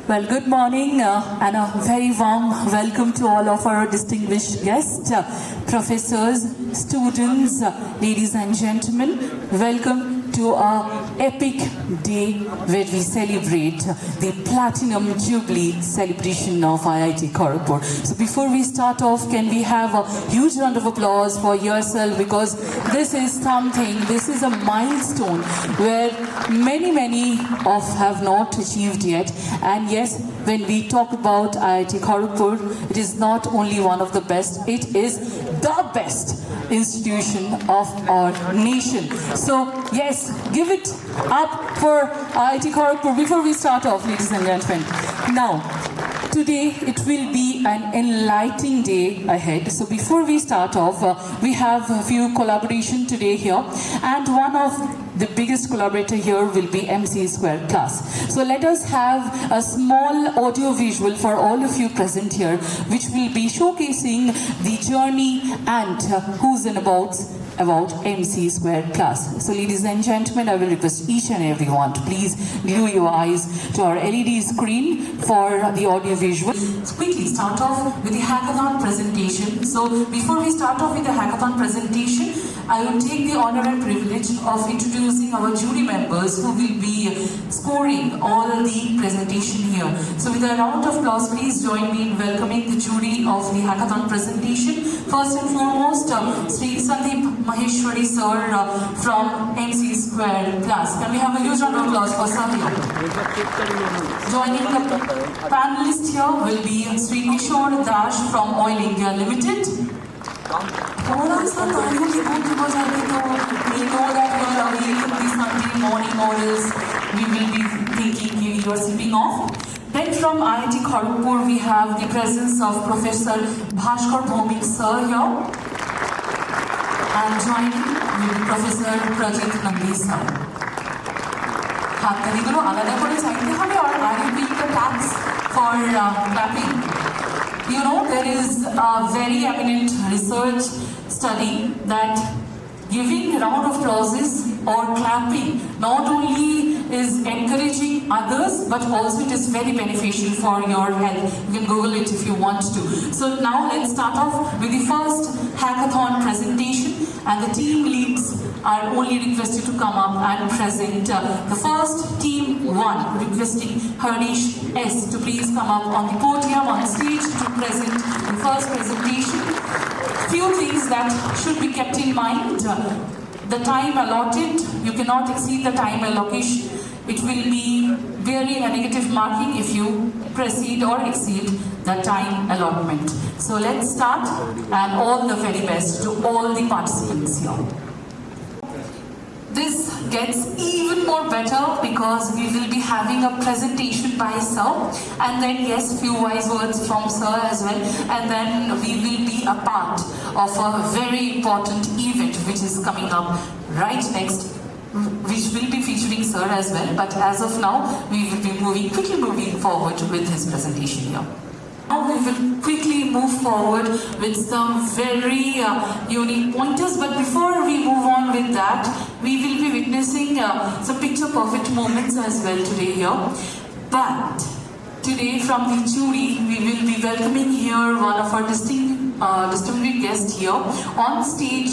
Well, good morning and a very warm welcome to all of our distinguished guests, professors, students, ladies and gentlemen. Welcome to our epic day where we celebrate the Platinum Jubilee celebration of IIT Kharagpur. So before we start off, can we have a huge round of applause for yourself, because this is a milestone where many of have not achieved yet. And yes, when we talk about IIT Kharagpur, it is not only one of the best, it is the best institution of our nation. So yes, give it up for IIT Kharagpur before we start off, ladies and gentlemen. Now, today it will be an enlightening day ahead. So before we start off, we have a few collaboration today here, and one of the biggest collaborator here will be MC Square Plus. So let us have a small audio visual for all of you present here, which will be showcasing the journey and who's and about MC Square Plus. So ladies and gentlemen, I will request each and everyone to please glue your eyes to our LED screen for the audio visual. Let's quickly start off with the hackathon presentation. So before we start off with the hackathon presentation, I will take the honor and privilege of introducing our jury members who will be scoring all the presentation here. So with a round of applause, please join me in welcoming the jury of the hackathon presentation. First and foremost, Sri Sandeep Maheshwari sir from MC Square Plus. Can we have a huge round of applause for Sandeep? Joining the panelists here will be Sri Kishore Dash from Oil India Limited. थोड़ा सा तालियों की गूंज हो जाए तो we know that you are awake in the Sunday morning models. We will be thinking you are sleeping off. Then from IIT Kharagpur we have the presence of Professor Bhaskar Bhomik sir here, and joining will be Professor Prajit Nandi sir. হাততালিগুলো আলাদা করে চাইতে হবে, or are you being the tax for clapping? You know, there is a very eminent research study that giving a round of applauses or clapping not only is encouraging others, but also it is very beneficial for your health. You can Google it if you want to. So now let's start off with the first hackathon presentation, and the team leads are only requested to come up and present. The first team one, requesting Harnish S to please come up on the podium on stage to present the first presentation. Few things that should be kept in mind. The time allotted, you cannot exceed the time allocation. It will be bearing a negative marking if you proceed or exceed the time allotment. So let's start, and all the very best to all the participants here. This gets even more better because we will be having a presentation by sir, and then yes, few wise words from sir as well, and then we will be a part of a very important event which is coming up right next, which will be featuring sir as well. But as of now, we will be quickly moving forward with his presentation here. Now we will quickly move forward with some very unique pointers, but before we move on with that, we will be witnessing some picture perfect moments as well today here. But today from the jury, we will be welcoming here one of our distinguished guests here on stage,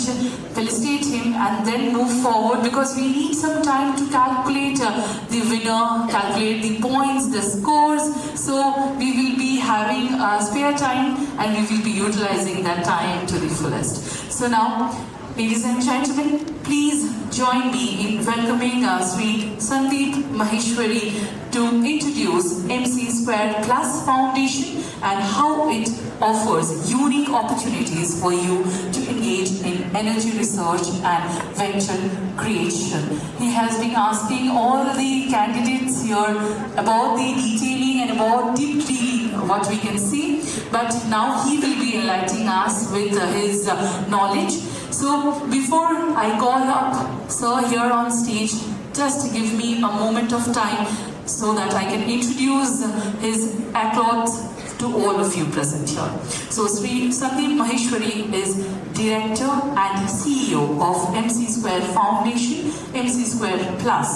felicitate him and then move forward, because we need some time to calculate the winner, calculate the points, the scores. So we will be having spare time, and we will be utilizing that time to the fullest. So now, ladies and gentlemen, please join me in welcoming Sri Sandeep Maheshwari to introduce MC Square Plus Foundation and how it offers unique opportunities for you to engage in energy research and venture creation. He has been asking all the candidates here about the detailing and about deeply what we can see, but now he will be enlightening us with his knowledge. So before I call up sir here on stage, just give me a moment of time so that I can introduce his accolades to all of you present here. So Sri Sandeep Maheshwari is Director and CEO of MC Square Foundation, MC Square Plus.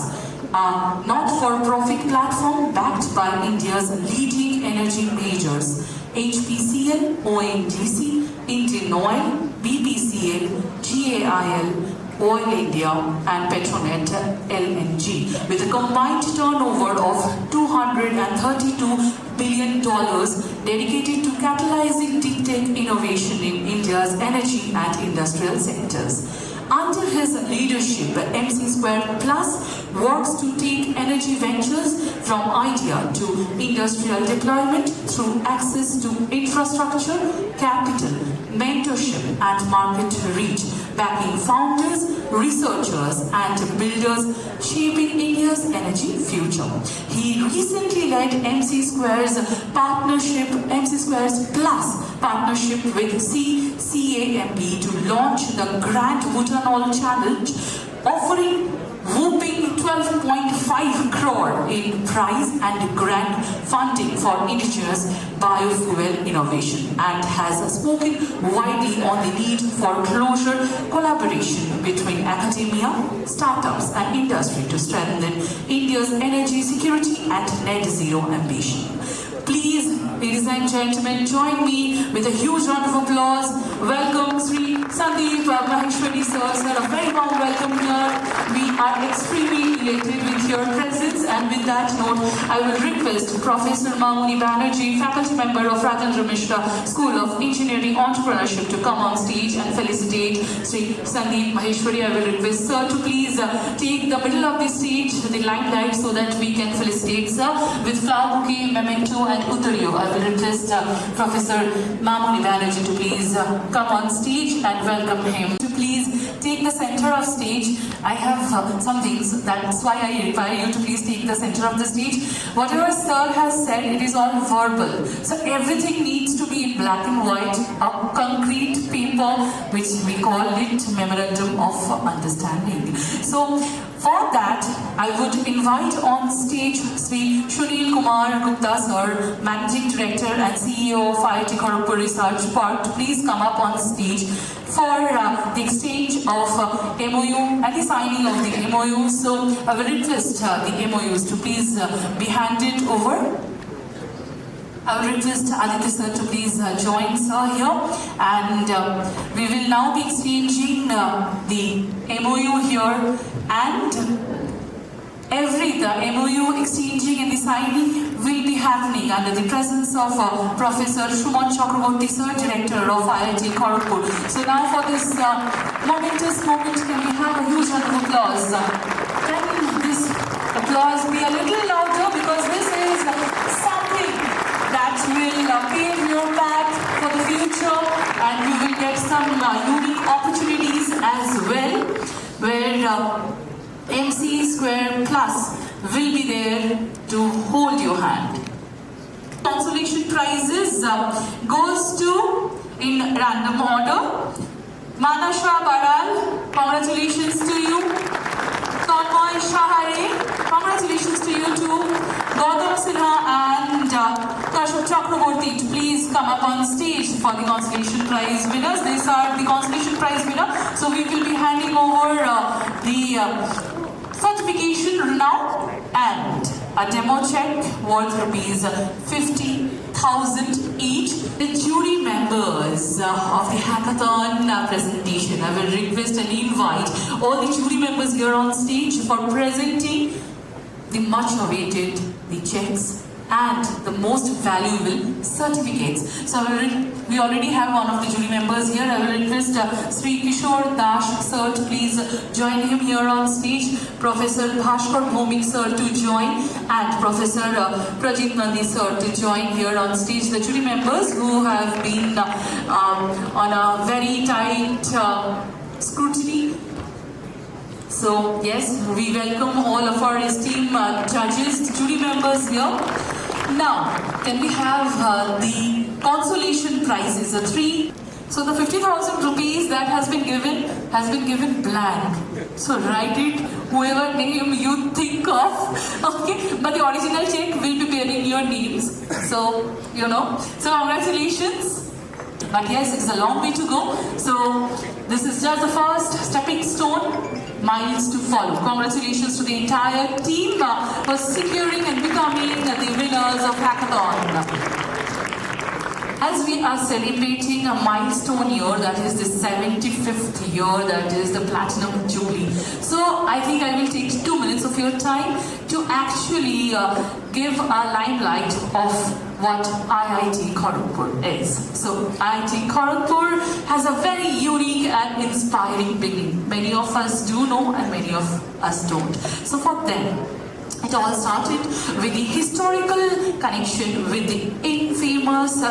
a not-for-profit platform backed by India's leading energy majors, HPCL, ONGC, Indian Oil, BPCL, GAIL, Oil India and Petronet LNG, with a combined turnover of $232 billion dedicated to catalyzing deep tech innovation in India's energy and industrial sectors. Under his leadership, MC Square Plus works to take energy ventures from idea to industrial deployment through access to infrastructure, capital, mentorship and market reach, backing founders, researchers and builders shaping India's energy future. He recently led MC Square's Plus partnership with CAMB to launch the Grand Bhutanol Challenge, offering whooping 12.5 crore in prize and grant funding for indigenous biofuel innovation, and has spoken widely on the need for closer collaboration between academia, startups and industry to strengthen India's energy security and net zero ambition. Please, ladies and gentlemen, join me with a huge round of applause. Welcome Sri Sandeep Maheshwari sir. Sir, a very warm welcome here. We are extremely elated with your presence, and with that note, I will request Professor Mamuni Banerjee, faculty member of Rajendra Mishra School of Engineering Entrepreneurship, to come on stage and felicitate Sri Sandeep Maheshwari. I will request sir to please take the middle of the stage, the limelight, so that we can felicitate sir with flower bouquet, memento and Uttariyo. I will request Professor Mamuni Banerjee to please come on stage and welcome him. To please take the center of stage. I have some things, that's why I require you to please take the center of the stage. Whatever sir has said, it is all verbal. So everything needs to be in black and white, a concrete paper, which we call it Memorandum of Understanding. So for that, I would invite on stage Sri Sunil Kumar Gupta sir, Managing Director and CEO of IIT Kharagpur Research Park, to please come up on stage for the exchange of MOU and the signing of the MOU. So I will request the MOUs to please be handed over. I will request Aditya sir to please join sir here, and we will now be exchanging the MOU here, and the MOU exchanging and the signing will be happening under the presence of Professor Shuman Chakraborty sir, Director of IIT Kharagpur. So now for this momentous moment, can we have a huge round of applause? Can this applause be a little louder, because this is something that will pave your path for the future, and you will get some unique opportunities as well, where MC Square Plus will be there to hold your hand. Consolation prizes goes to, in random order, Manasha Baral, congratulations to you. Tanmoy Shahare, congratulations to you too. Gautam Sinha and Kashif Chakraborty to please come up on stage for the consolation prize winners. These are the consolation prize winner. So we will be handing over the certification now and a demo check worth rupees 50,000 each. The jury members of the hackathon presentation, I will request and invite all the jury members here on stage for presenting the much awaited, the checks and the most valuable certificates. So we already have one of the jury members here. I will request Sri Kishore Dash sir to please join him here on stage, Professor Bhaskar Bhomik sir to join, and Professor Prajit Nandi sir to join here on stage. The jury members who have been on a very tight scrutiny. So yes, we welcome all of our esteemed judges, jury members here. Now, can we have the consolation prizes, the three? So the 50,000 rupees that has been given blank. So write it, whoever name you think of, okay? But the original check will be bearing your names. So, you know. So congratulations. But yes, it's a long way to go. So this is just the first stepping stone. miles to follow. Congratulations to the entire team for securing and becoming the winners of Hackathon. As we are celebrating a milestone year, that is the 75th year, that is the Platinum Jubilee. So I think I will take 2 minutes of your time to actually give a limelight of what IIT Kharagpur is. So IIT Kharagpur has a very unique and inspiring beginning. Many of us do know and many of us don't. So for them, it all started with the historical connection with the infamous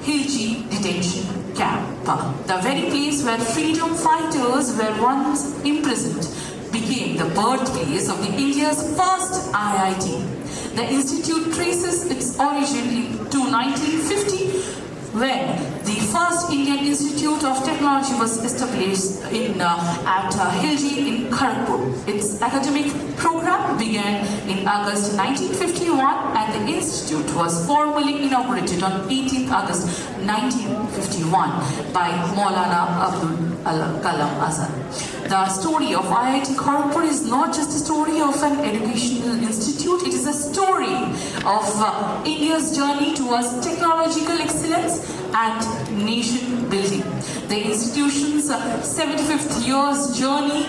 Hilji detention camp. The very place where freedom fighters were once imprisoned became the birthplace of the India's first IIT. The institute traces its origin to 1950 when the first Indian Institute of Technology was established at Hilji in Kharagpur. Its academic program began in August 1951 and the institute was formally inaugurated on 18th August 1951 by Maulana Abdul Kalam Azad. The story of IIT Kharagpur is not just a story of an educational institute, it is a story of India's journey towards technological excellence and nation building. The institution's 75th year's journey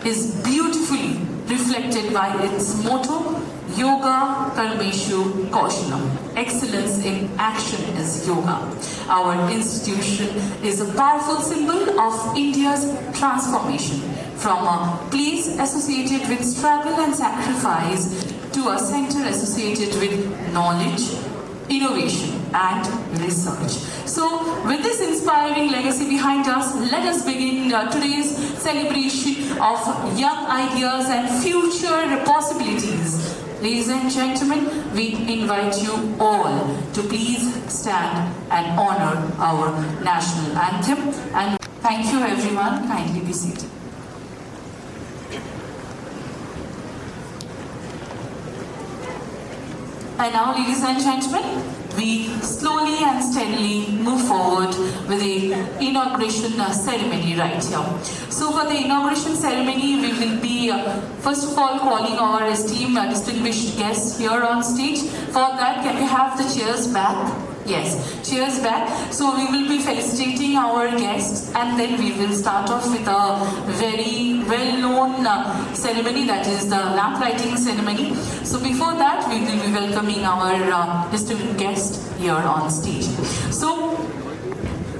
is beautifully reflected by its motto, Yoga Karmeshu Kaushalam. Excellence in action is yoga. Our institution is a powerful symbol of India's transformation from a place associated with struggle and sacrifice to a center associated with knowledge, innovation and research. So with this inspiring legacy behind us, let us begin today's celebration of young ideas and future possibilities. Ladies and gentlemen, we invite you all to please stand and honor our national anthem. And thank you everyone, kindly be seated. And now, ladies and gentlemen, we slowly and steadily move forward with the inauguration ceremony right here. So for the inauguration ceremony, we will be first of all calling our esteemed distinguished guests here on stage. For that, can we have the chairs back? Yes, chairs back. So we will be felicitating our guests and then we will start off with a very well-known ceremony, that is the lamp lighting ceremony. So before that, we will be welcoming our distinguished guest here on stage. So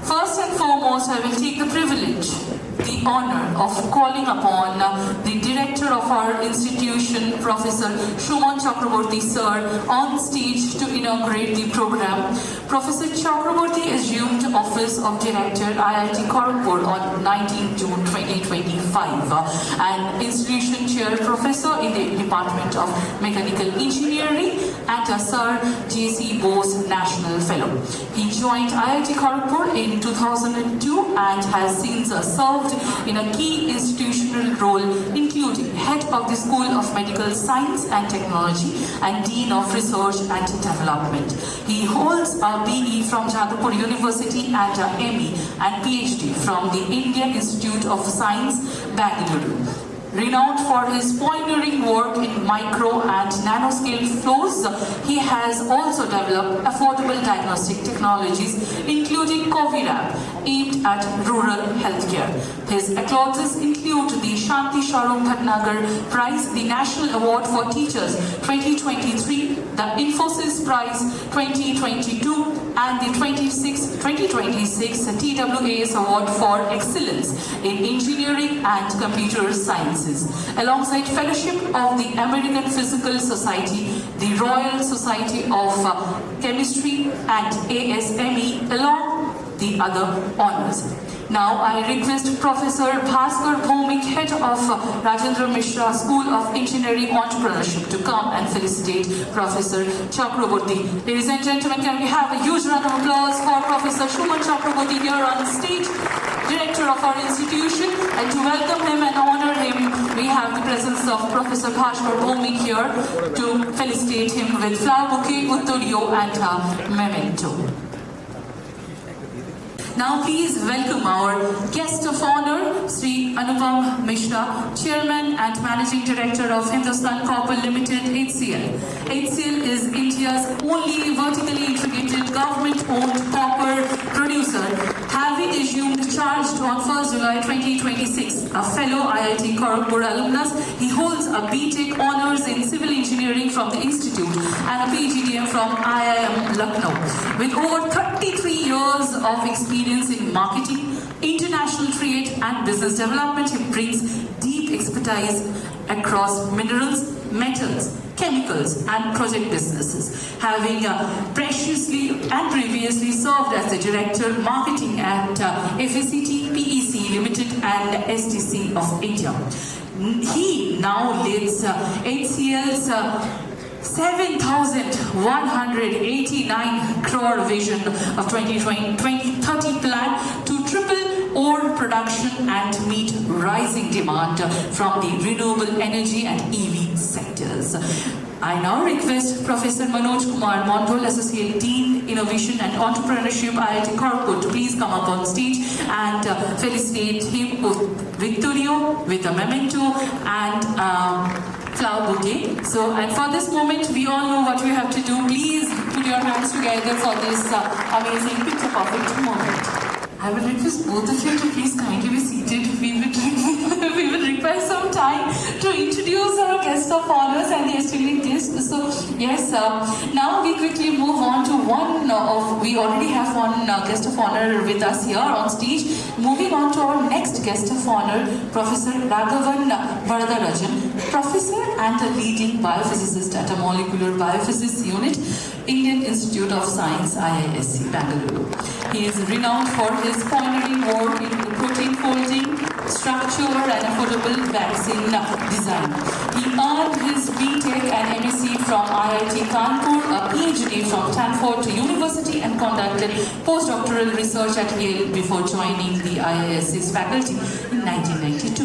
first and foremost, I will take the privilege, the honor of calling upon the director of our institution, Professor Shuman Chakraborty sir, on stage to inaugurate the program. Professor Chakraborty assumed office of director IIT Kharagpur on 19 June 2025 and institution chair professor in the Department of Mechanical Engineering and a Sir J.C. Bose National Fellow. He joined IIT Kharagpur in 2002 and has since served in a key institutional role, including head of the School of Medical Science and Technology and Dean of Research and Development. He holds a BE from Jadavpur University and a ME and PhD from the Indian Institute of Science, Bangalore. Renowned for his pioneering work in micro and nanoscale flows, he has also developed affordable diagnostic technologies, including Covirab, aimed at rural healthcare. His accolades include the Shanti Sharon Bhatnagar Prize, the National Award for Teachers 2023, the Infosys Prize 2022, and the 2026 TWAS Award for Excellence in Engineering and Computer Sciences, alongside fellowship of the American Physical Society, the Royal Society of Chemistry, and ASME, along the other honors. Now I request Professor Bhaskar Bhomik, head of Rajendra Mishra School of Engineering Entrepreneurship, to come and felicitate Professor Chakraborty. Ladies and gentlemen, can we have a huge round of applause for Professor Shuman Chakraborty here on stage, director of our institution, and to welcome him and honor him, we have the presence of Professor Bhaskar Bhomik here to felicitate him with flower bouquet, uttoryo and a memento. Now please welcome our guest of honor, Sri Anupam Mishra, Chairman and Managing Director of Hindustan Copper Limited, HCL. HCL is India's only vertically integrated government-owned copper producer, having assumed charge on 1st July 2026. A fellow IIT Kharagpur alumnus, he holds a BTech Honours in Civil Engineering from the Institute and a PGDM from IIM Lucknow. With over 33 years of experience in marketing, international trade and business development, he brings deep expertise across minerals, metals, chemicals and project businesses, having preciously and previously served as the Director Marketing at FACT PEC Limited and STC of India. He now leads HCL's 7,189 crore vision of 2030 plan to triple ore production and meet rising demand from the renewable energy and EV sectors. I now request Professor Manoj Kumar Mondol, Associate Dean, Innovation and Entrepreneurship, IIT Kharagpur, to please come up on stage and felicitate him with Victorio, with a memento and flower bouquet. So, and for this moment, we all know what we have to do. Please put your hands together for this amazing picture perfect moment. I will request both of you to please kindly be seated. We will require some time to introduce our guest of honors and the esteemed guests. So, yes, now we quickly move on to we already have one guest of honor with us here on stage. Moving on to our next guest of honor, Professor Raghavan Varadarajan, Professor and a leading biophysicist at a Molecular Biophysics Unit, Indian Institute of Science, IISc, Bangalore. He is renowned for his pioneering work in protein folding, structure and affordable vaccine design. He earned his BTech and MSc from IIT Kanpur, a PhD from Stanford University, and conducted postdoctoral research at Yale before joining the IISc's faculty in 1992.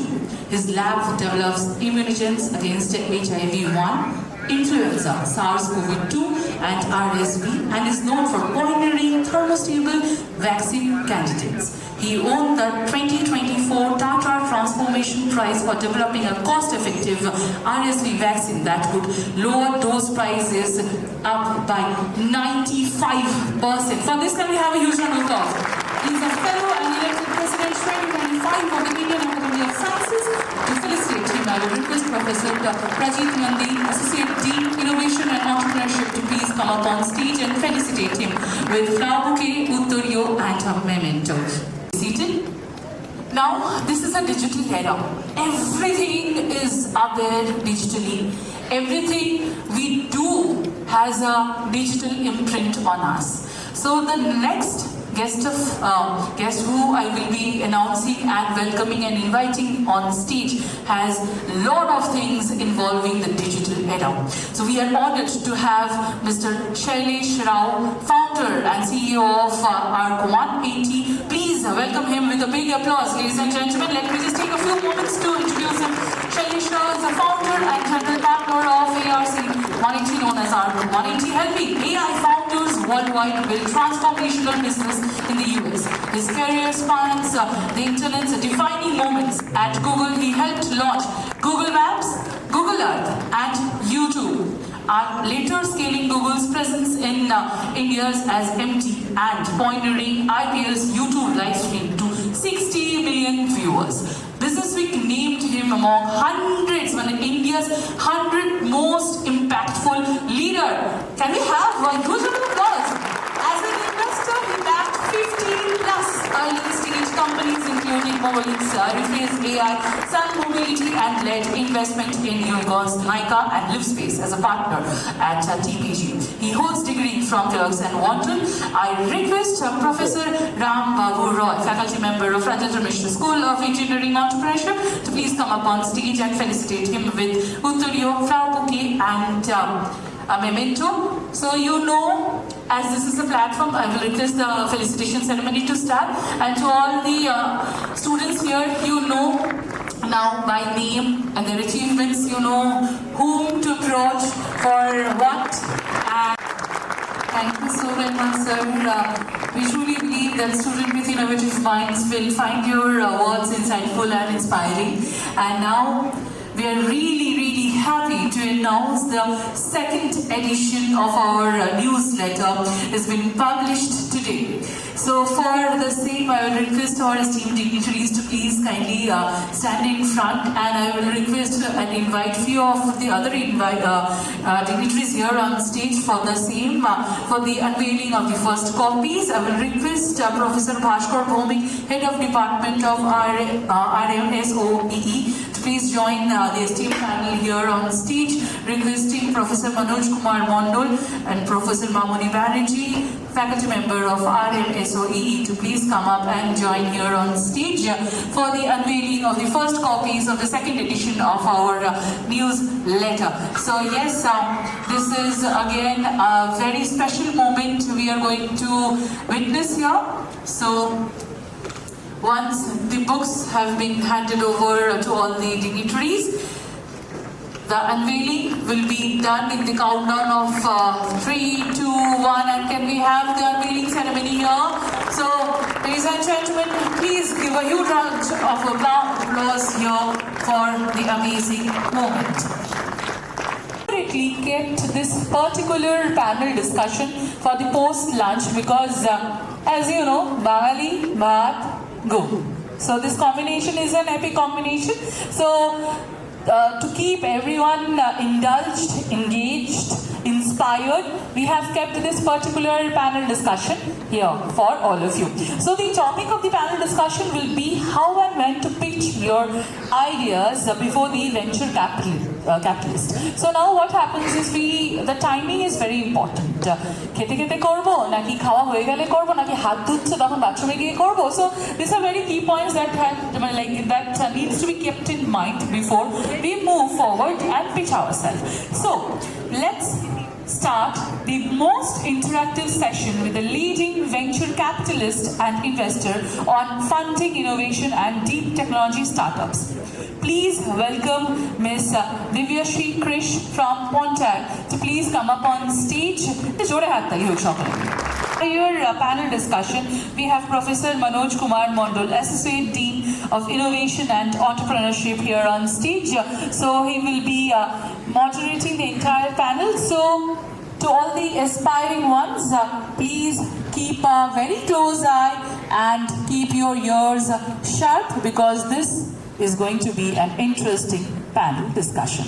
His lab develops immunogens against HIV-1, influenza, SARS-CoV-2 and RSV, and is known for pioneering thermostable vaccine candidates. He won the 2024 Tata Transformation Prize for developing a cost-effective RSV vaccine that would lower dose prices up by 95%. For this, can we have a huge round of applause? He is a fellow and elected President 2025 of the Indian Academy of Sciences. To felicitate him, I will request Professor Rajit Nandi, Associate Dean, Innovation and Entrepreneurship, to please come up on stage and felicitate him with flower bouquet, uttorio and a memento. Seated. Now, this is a digital era. Everything is up there digitally. Everything we do has a digital imprint on us. So the next guest who I will be announcing and welcoming and inviting on stage has a lot of things involving the digital era. So we are honored to have Mr. Shailesh Rao, founder and CEO of ARC180. Please welcome him with a big applause, ladies and gentlemen. Let me just take a few moments to introduce him. Shailesh Rao is the founder and general partner of ARC180, known as ARC180, helping AI founders worldwide build transformational business in the US. His career spans the internet's defining moments. At Google, he helped launch Google Maps, Google Earth, and YouTube. Later scaling Google's presence in India's as MT and pioneering IPL's YouTube live stream to 60 million viewers. Business Week named him among hundreds, one of India's 100 most impactful leader. Can we have one huge round of applause? As an investor, he backed 50 plus early stage companies including Mobilix, Replace AI, Sun Mobility, and led investment in unicorns Nykaa and Livespace as a partner at TPG. He holds degree from Clerks and Wanton. I request Professor Ram Babu Roy, faculty member of Rajendra Mishra School of Engineering Entrepreneurship, to please come up on stage and felicitate him with uttorio, flower bouquet, and a memento. So you know, as this is a platform, I will request the felicitation ceremony to start. And to all the students here, you know now by name and their achievements, you know whom to approach for what. Thank you so very much, sir. We truly believe that students with innovative minds will find your words insightful and inspiring. And now we are really happy to announce the second edition of our newsletter has been published today. So for the same, I will request our esteemed dignitaries to please kindly stand in front, and I will request and invite few of the other dignitaries here on stage for the same, for the unveiling of the first copies. I will request Professor Bhaskar Bhomik, Head of Department of RMSOEE, to please join the esteemed panel here on stage, requesting Professor Manoj Kumar Mondol and Professor Mamoni Banerjee, faculty member of RMSOEE, to please come up and join here on stage for the unveiling of the first copies of the second edition of our newsletter. So yes, this is again a very special moment we are going to witness here. So once the books have been handed over to all the dignitaries, the unveiling will be done in the countdown of 3, 2, 1, and can we have the unveiling ceremony here? So, ladies and gentlemen, please give a huge round of applause here for the amazing moment. We kept this particular panel discussion for the post-lunch because, as you know, Bangali, Bhat, Go. So this combination is an epic combination. So, to keep everyone indulged, engaged, inspired, we have kept this particular panel discussion here for all of you. So the topic of the panel discussion will be how and when to pitch your ideas before the venture capitalist. So now what happens is the timing is very important. খেতে খেতে করবো নাকি খাওয়া হয়ে গেলে করবো নাকি হাত ধুচ্ছে তখন বাথরুমে গিয়ে করবো. So these are very key points that needs to be kept in mind before we move forward and pitch ourselves. So let's start the most interactive session with a leading venture capitalist and investor on funding innovation and deep technology startups. Please welcome Ms. Divyashri Krish from Pontiac to please come up on stage. For your panel discussion, we have Professor Manoj Kumar Mondol, Associate Dean of Innovation and Entrepreneurship here on stage. So he will be moderating the entire panel. So to all the aspiring ones, please keep a very close eye and keep your ears sharp because this is going to be an interesting panel discussion.